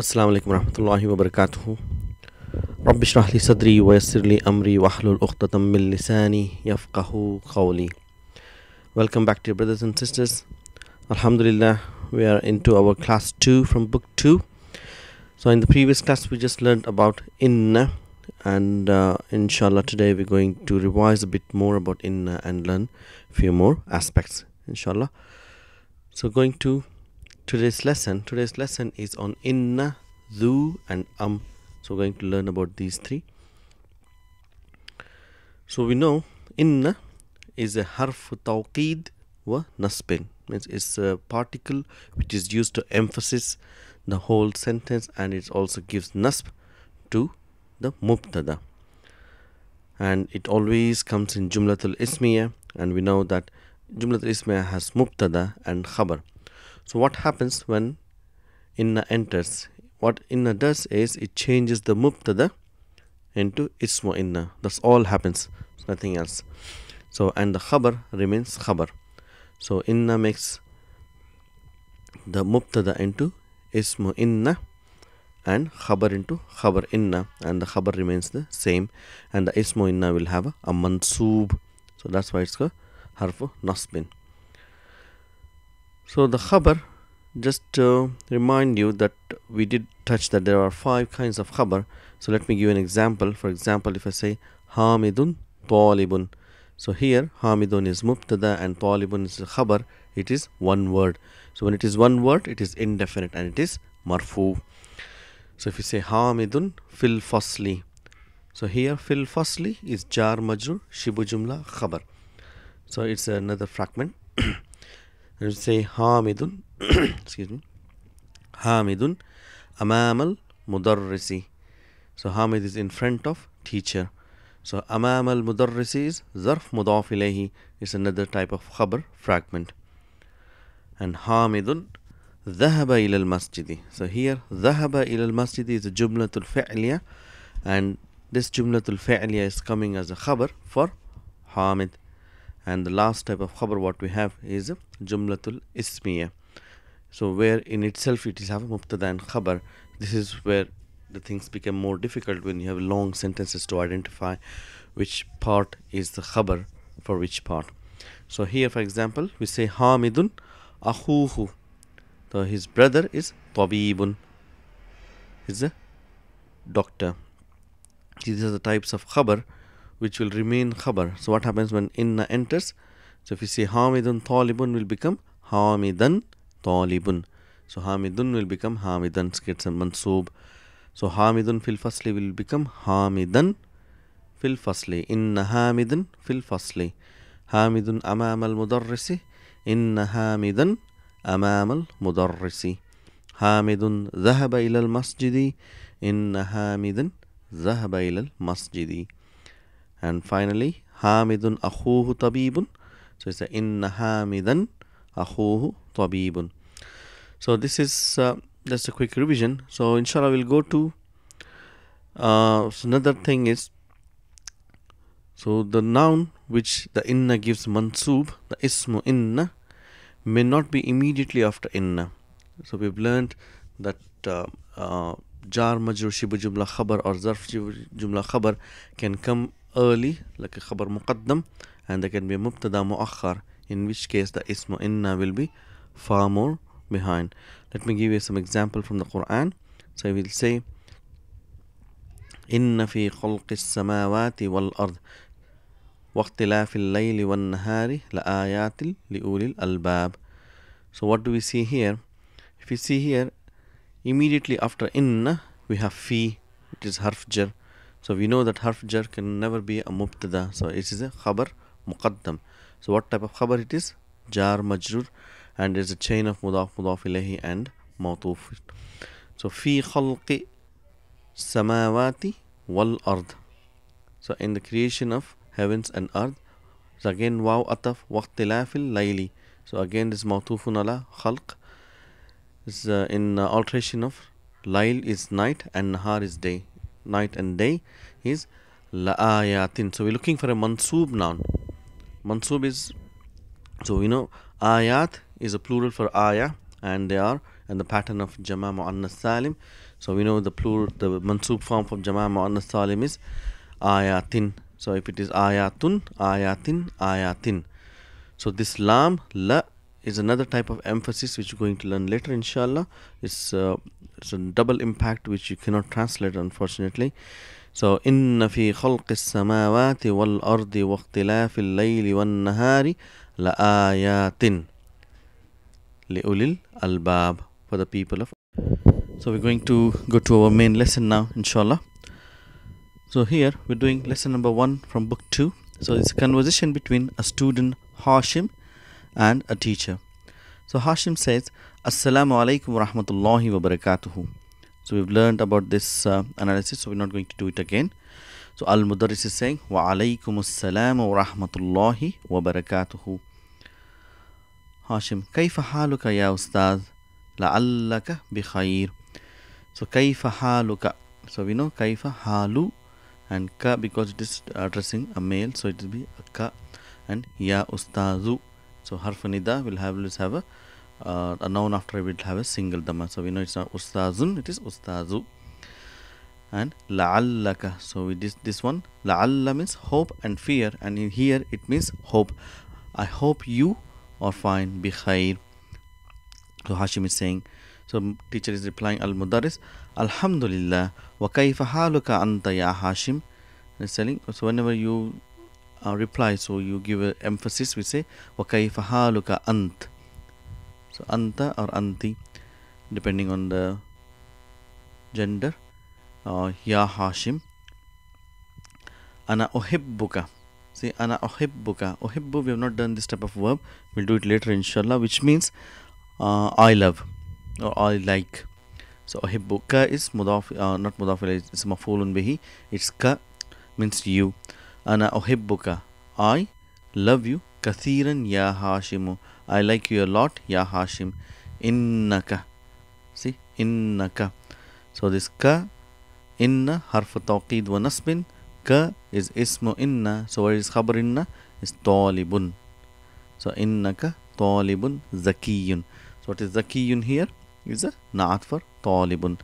Assalamu alaikum warahmatullahi wabarakatuh. Rabbi shrah li sadri wa yassir li amri wahlul uqdatam min lisani yafqahu qawli. Welcome back, dear brothers and sisters. Alhamdulillah, we are into our class 2 from book 2. So in the previous class we just learned about inna, and inshallah today we're going to revise a bit more about inna and learn a few more aspects, inshallah. So going to today's lesson is on inna, dhu and So we're going to learn about these three. So we know inna is a harf tawqid wa nasbin, means it's a particle which is used to emphasize the whole sentence, and it also gives nasb to the mubtada, and it always comes in jumlatul ismiya, and we know that jumlatul ismiya has mubtada and khabar. So what happens when inna enters? What inna does is it changes the mubtada into ismu inna. That's all happens, nothing else. So and the khabar remains khabar. So inna makes the mubtada into ismu inna and khabar into khabar inna, and the khabar remains the same, and the ismu inna will have a mansoob. So that's why it's called harfu nasbin. So the khabar, just to remind you that we did touch that there are 5 kinds of khabar. So let me give you an example. For example, if I say hamidun talibun, so here hamidun is mubtada and talibun is khabar. It is one word. So when it is one word, it is indefinite and it is marfu. So if you say hamidun fil fasli, so here fil fasli is jar majrur shibu jumla khabar. So it's another fragment. And say hamidun excuse me, hamidun amamal mudarrisi. So hamid is in front of teacher. So amamal mudarrisi is zarf mudaf ilayhi, is another type of khabar fragment. And hamidun dhahaba ila al-masjidi. So here dhahaba ila al-masjidi is a jumlatul fi'liya, and this jumlatul fi'liya is coming as a khabar for hamid. And the last type of khabar what we have is jumlatul ismiya. So where in itself it is have mubtada and khabar. This is where the things become more difficult when you have long sentences to identify which part is the khabar for which part. So here, for example, we say hamidun akhuhu. So his brother is tabibun, is a doctor. These are the types of khabar which will remain khabar. So what happens when inna enters? So if you say hamidun talibun, will become hamidan talibun. So hamidun will become hamidan, gets a mansoob. So hamidun fil fasli will become hamidan fil fasli. Inna hamidan fil fasli. Hamidun amam al mudarrisi. Inna hamidan amam al mudarrisi. Hamidun dhahaba ila al masjidi. Inna hamidan dhahaba ila al masjidi. And finally, hamidun akhuhu tabibun. So it's a inna hamidan akhuhu tabibun. So this is just a quick revision. So inshallah we'll go to so another thing is, so the noun which the inna gives mansoob, the ismu inna, may not be immediately after inna. So we've learned that jar majrur shibu jumla khabar or zarf jumla khabar can come early, like a khabar muqaddam, and there can be a mubtada muakhar, in which case the ismu inna will be far more behind. Let me give you some example from the Quran. So I will say inna fi khalqis samawati wal ard waqtilafil layli wan nahari la ayatil li ulil albab. So what do we see here? If you see here, immediately after inna we have fi, which is harf jar. So we know that harf jar can never be a mubtada, so it is a khabar muqaddam. So what type of khabar it is? Jar majrur, and there is a chain of mudaf ilayhi and mawtuf. So fi khalqi samawati wal ard. So in the creation of heavens and earth. So again waw ataf waqtilafil layli. So again this mawtufun ala khalq is in alteration of layl is night and nahar is day. Night and day is la ayatin. So we're looking for a mansoob noun. Mansoob is, so we know ayat is a plural for ayah, and they are and the pattern of Jama' Muannas Salim. So we know the mansub form of Jama' Muannas Salim is ayatin. So if it is ayatun, ayatin, ayatin. So this lam, la, is another type of emphasis which you're going to learn later, inshallah. It's a double impact which you cannot translate, unfortunately. So inna fi khalqis samawati wal ardi wa ikhtilafil layli wan nahari la ayatin li ulil albab, for the people of. So we're going to go to our main lesson now, inshallah. So here we're doing lesson number 1 from book 2. So it's a conversation between a student Hashim and a teacher. So Hashim says, Assalamu alaikum wa rahmatullahi wa barakatuhu. So we've learned about this analysis, so we're not going to do it again. So Al-Mudarris is saying, Wa alaikum assalam wa rahmatullahi wa barakatuhu. Hashim, Kaifa haluka ya ustaz? La'allaka bi khair. So Kaifa haluka. So we know Kaifa halu and ka, because it is addressing a male, so it will be a ka, and ya ustazu. So harf nida will always have a noun after it will have a single dhamma. So we know it's not ustazun, it is ustazu. And la'allaka. So with this one, la'alla means hope and fear, and in here it means hope. I hope you are fine, bi khair. So Hashim is saying, so teacher is replying, Al-Mudarris, Alhamdulillah, wa kaifa haluka anta ya Hashim. He's telling, so whenever you reply, so you give an emphasis, we say, wa kaifa haluka ant. So anta or anti, depending on the gender. Ya Hashim. Ana uhibbuka. See, ana uhibbuka. Uhibbu, we have not done this type of verb. We'll do it later, inshallah, which means I love or I like. So uhibbu, ka is mudaf, not mudaf ilayh, it's maf'ulun bihi. It's ka, means you. Ana uhibbuka, I love you. Kathiran ya Hashimu, I like you a lot, ya Hashim. Innaka, see, innaka. So this ka, inna, harf tawqid wa nasbin. Ka is ismu inna. So what is khabar inna? Is talibun. So innaka talibun zakiyun. So what is zakiyun here? Is a naat for talibun.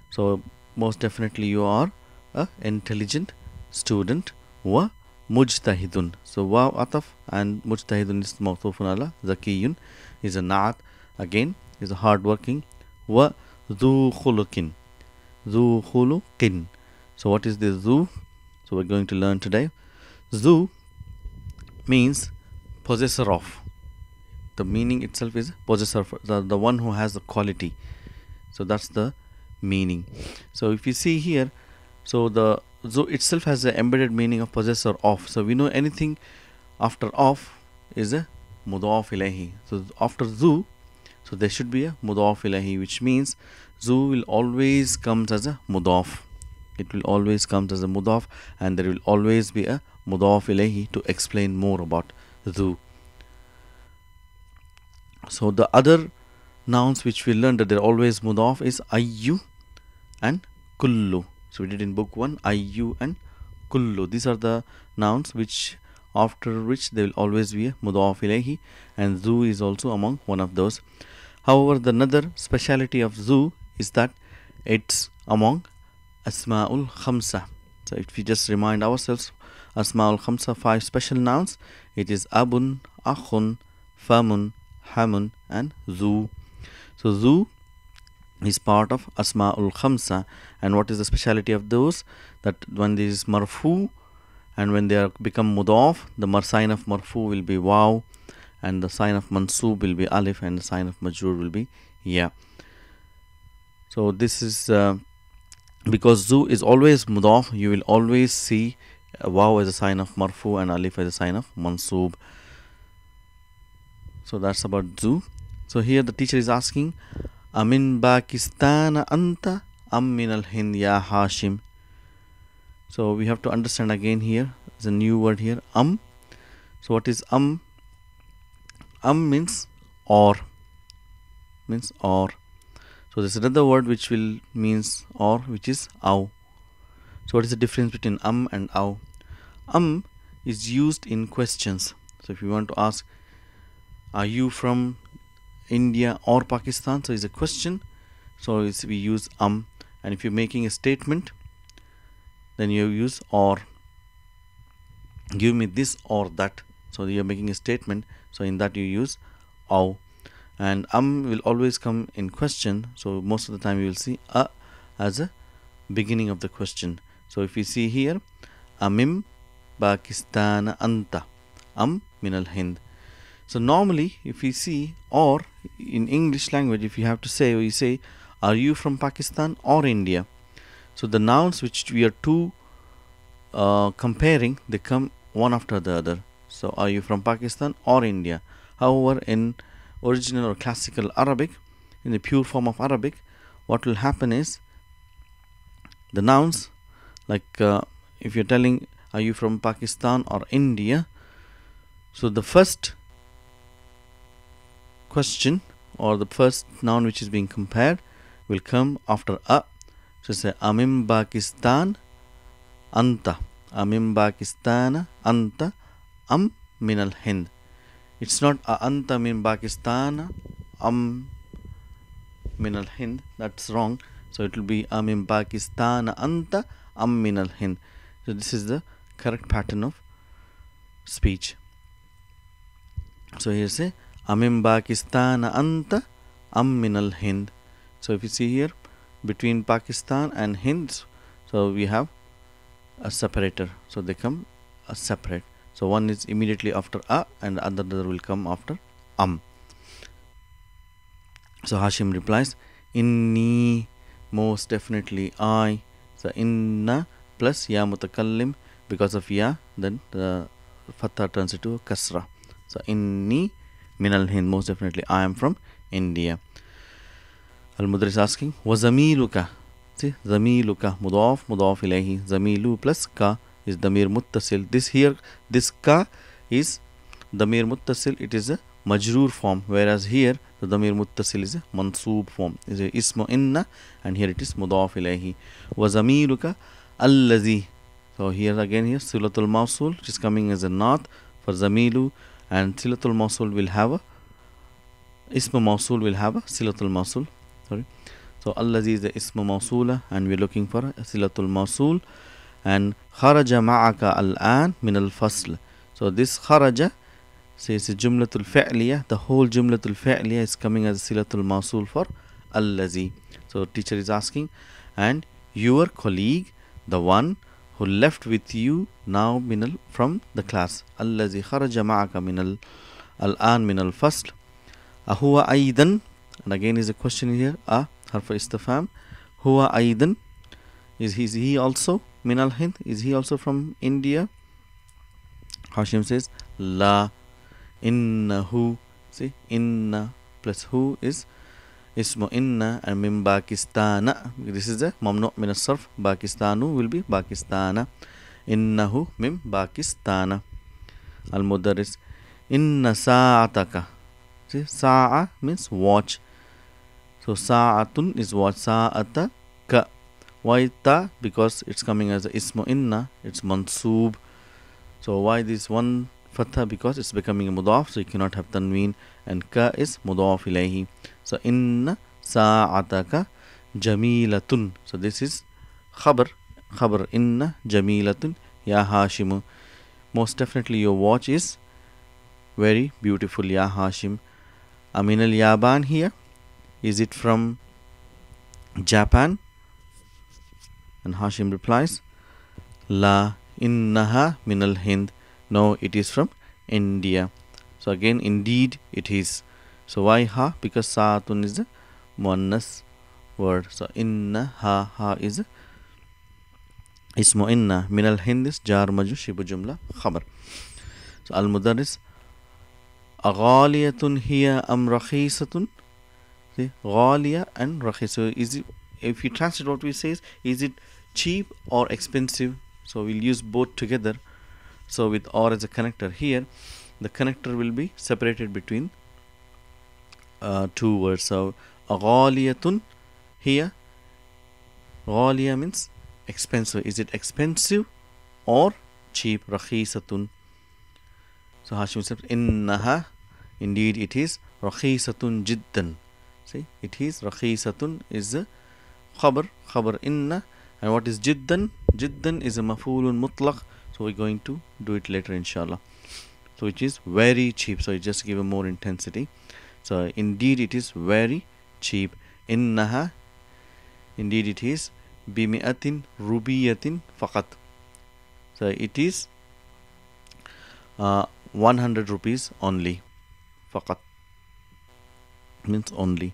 So most definitely you are a intelligent student. Wa mujtahidun. So wa ataf and mujtahidun is mawthufun ala. Zakiyun is a naat. Again is a hardworking. Wa dhu khulukin. Dhu khulukin. So what is this dhu? So we're going to learn today. Dhu means possessor of. The meaning itself is possessor, the one who has the quality. So that's the meaning. So if you see here, so the zu itself has the embedded meaning of possessor of. So we know anything after of is a mudaf ilahi. So after zu, so there should be a mudaf ilahi, which means zu will always comes as a mudaf. It will always comes as a mudaf, and there will always be a mudaf ilahi to explain more about zu. So the other nouns which we learned that they're always mudaf is ayyu and kullu. So we did in book 1, ayyu and kullu. These are the nouns which after which there will always be a mudaf ilayhi, and zu is also among one of those. However, the another speciality of zu is that it's among asma'ul khamsa. So if we just remind ourselves, asma'ul khamsa, 5 special nouns, it is abun, akhun, famun, hamun and zu. So zu is part of asma'ul khamsa, and what is the speciality of those? That when there is marfu and when they are become mudaf, the sign of marfu will be waw, and the sign of mansub will be alif, and the sign of majrur will be ya. So this is because zu is always mudaf, you will always see waw as a sign of marfu and alif as a sign of mansub. So that's about zu. So here the teacher is asking, Amin Pakistan anta am min al Hind ya Hashim. So we have to understand again here, there's a new word here, So what is means or. Means or. So there's another word which will means or, which is aw. So what is the difference between and aw? Is used in questions. So if you want to ask, are you from India or Pakistan? So it's a question. So we use and if you're making a statement, then you use or. Give me this or that. So you're making a statement. So in that you use aw. And will always come in question. So most of the time you will see as a beginning of the question. So if you see here, amim Pakistan anta, min al Hind. So normally if you see or in English language, if you have to say, you say, are you from Pakistan or India? So the nouns which we are comparing, they come one after the other. So are you from Pakistan or India? However, in original or classical Arabic, in the pure form of Arabic, what will happen is the nouns, like if you're telling are you from Pakistan or India, so the first question or the first noun which is being compared will come after a. So say amim Pakistan anta, amim Pakistan anta min al Hind. It's not anta min Pakistan min al Hind. That's wrong. So it will be amim Pakistan anta min al Hind. So this is the correct pattern of speech. So here say amim Pakistan anta min al Hind. So if you see here, between Pakistan and Hind, so we have a separator. So they come separate. So one is immediately after a and the other will come after So Hashim replies, inni, most definitely I. So inna plus ya mutakallim, because of ya, then the fatha turns into kasra. So inni min al Hind, most definitely I am from India. Al-Mudar is asking, wa zamiluka. See, zamiluka, mudaf ilayhi. Zamilu plus ka is damir muttasil. This ka is damir muttasil. It is a majroor form, whereas here the damir muttasil is a mansoob form. Is a ismu inna, and here it is mudaf ilayhi. Wa zamiluka allazi. So here again, here silatul mawsul, which is coming as a naat for zamilu, and silatul mawsul will have a ismu mawsul will have a silatul mawsul. Sorry. So allazi is the ismu mawsula, and we're looking for a silatul mawsul. And kharaja ma'aka al-an min al-fasl. So this kharaja says jumlatul fi'liya. The whole jumlatul fi'liya is coming as silatul mawsul for allazi. So teacher is asking, and your colleague, the one who left with you now from the class, allazi kharaja ma'aka min al-an min al-fasl, ahuwa aidan. And again is a question here, harfa istifham. Huwa aidan, is he also min al Hind? Is he also from India? Hashim says la. Innahu. See, inna plus hu is ismu inna, and min Pakistana. This is a mamnu min as-sarf. Pakistanu will be Pakistana. Innahu min Pakistana. Al-Mudarris, inna sa'ataka. See, sa'a means watch. So sa'atun is watch. Sa'ata ka. Why ta? Because it's coming as a ismu inna. It's mansoob. So why this one fatha? Because it's becoming a mudaf, so you cannot have tanween. And ka is mudaf ilayhi. So inna sa'ataka jamilatun. So this is khabar. Khabar inna jamilatun ya Hashimu. Most definitely your watch is very beautiful, ya Hashim. Amin al Yaban here. Is it from Japan? And Hashim replies, la innaha min al Hind. No, it is from India. So again, indeed it is. So why ha? Because sa'atun is a muannas word. So inna ha is a ismu inna. Min al Hind is jar majrur shibu jumla khabar. So al-Mudarris, aghaliyatun hiya am rakhisatun. See, ghaliya and rakhis. So is it, if you translate what we say, is it cheap or expensive? So we'll use both together. So with or as a connector here, the connector will be separated between two words. So aghaliyatun here, ghaliya means expensive. Is it expensive or cheap? Rakhisatun. So Hashim says indeed it is rakhisatun jiddan. See, it is rakhisatun is a khabar inna. And what is jiddan? Jiddan is a maf'ulun mutlaq. So we're going to do it later inshallah. So it is very cheap. So it just give a more intensity. So indeed it is very cheap. Innaha, indeed it is bimi'atin rubiyatin faqat. So it is 100 rupees only. Faqat means only.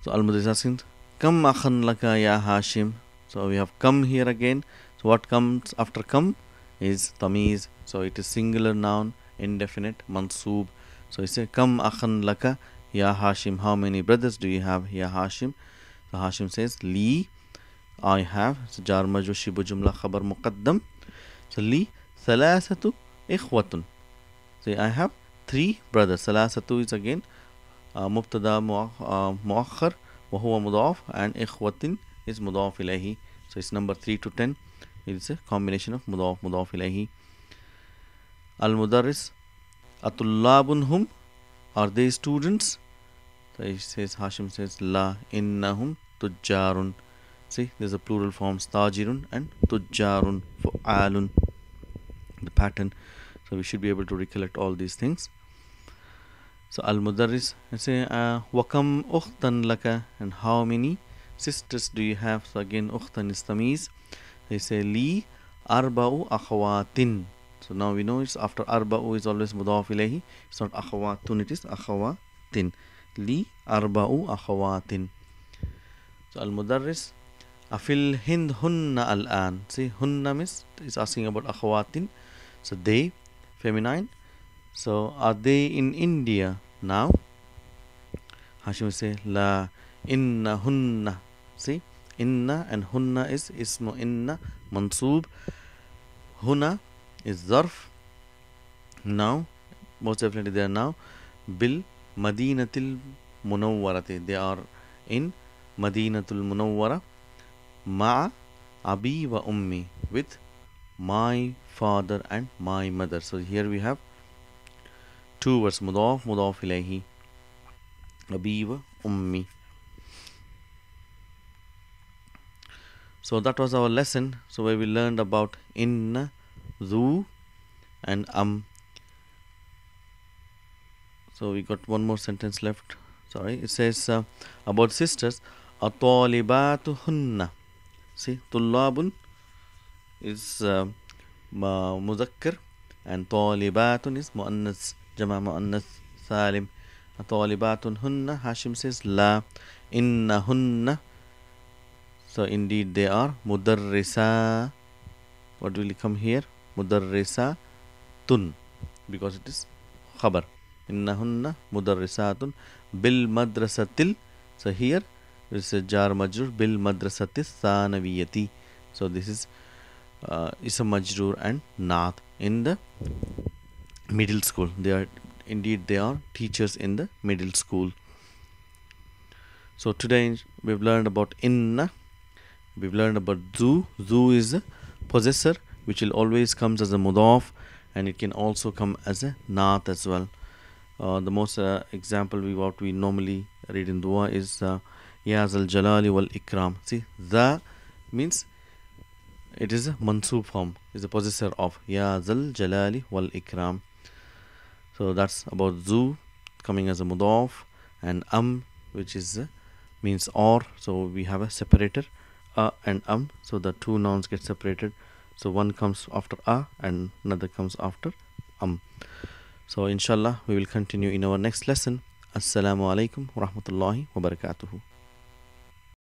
So Al-Mudar is asking, Kam akhan laka ya Hashim. So we have come here again. So what comes after come is tamiz. So it is singular noun, indefinite, mansoob. So he says, Kam akhan laka ya Hashim. How many brothers do you have, ya Hashim? So Hashim says, Li, I have. So jar majrur shibu jumla khabar muqaddam. So li thalathatu ikhwatun. So I have 3 brothers. Thalathatu is again mubtada muakhar wa huwa mudaf, and ikhwatin is mudaf ilayhi. So it's number 3 to 10. It's a combination of mudaf ilayhi. Al-Mudarris atullabun hum. Are they students? So he says, Hashim says, La innahum tujjarun. See, there's a plural forms, tajirun and tujjarun, fu'alun, the pattern. So we should be able to recollect all these things. So Al-Mudarris say, Wakam ukhtan laka. And how many sisters do you have? So again, ukhtan is tamiz. They say, Li arba'u akhawatin. So now we know it's after arba'u is always mudaf ilayhi. It's not akhawatun, it is akhawatin. Li arba'u akhawatin. So Al-Mudarris, Afil hind hunna al-an. See, hunna means is asking about akhawatin. So they, feminine. So are they in India now? Hashim will say, La inna hunna. See, inna and hunna is ismu inna mansoob. Hunna is zarf. Now, most definitely they are now bil Madinatil Munawwarati. They are in Madinatul Munawwara ma abi wa ummi, with my father and my mother. So here we have 2 words, mudaf ilayhi, abi wa ummi. So that was our lesson. So where we learned about inna, zu and So we got one more sentence left. Sorry, it says about sisters, atalibatuhunna. See, tullabun is muzakkar and talibatun is muannas, jama muannas salim. Talibatun hunna. Hashim says, La inna hunna. So indeed they are mudarrisa. What will come here? Mudarrisa tun, because it is khabar. Inna hunna mudarrisatun bil madrasatil. So here it is a jar majrur bil madrasatis sanaviyati. So this is ism majrur and naat in the middle school. They are teachers in the middle school. So today we've learned about inna. We've learned about zu. Zu is a possessor, which will always comes as a mudaf, and it can also come as a naat as well. The most example what we normally read in dua is Ya zal jalali wal ikram. See, the means it is a mansoob form, is a possessor of Ya zal jalali wal ikram. So that's about zu coming as a mudaf, and which is means or. So we have a separator and so the 2 nouns get separated. So one comes after and another comes after So inshallah we will continue in our next lesson. Assalamu alaikum wa rahmatullahi wa barakatuhu.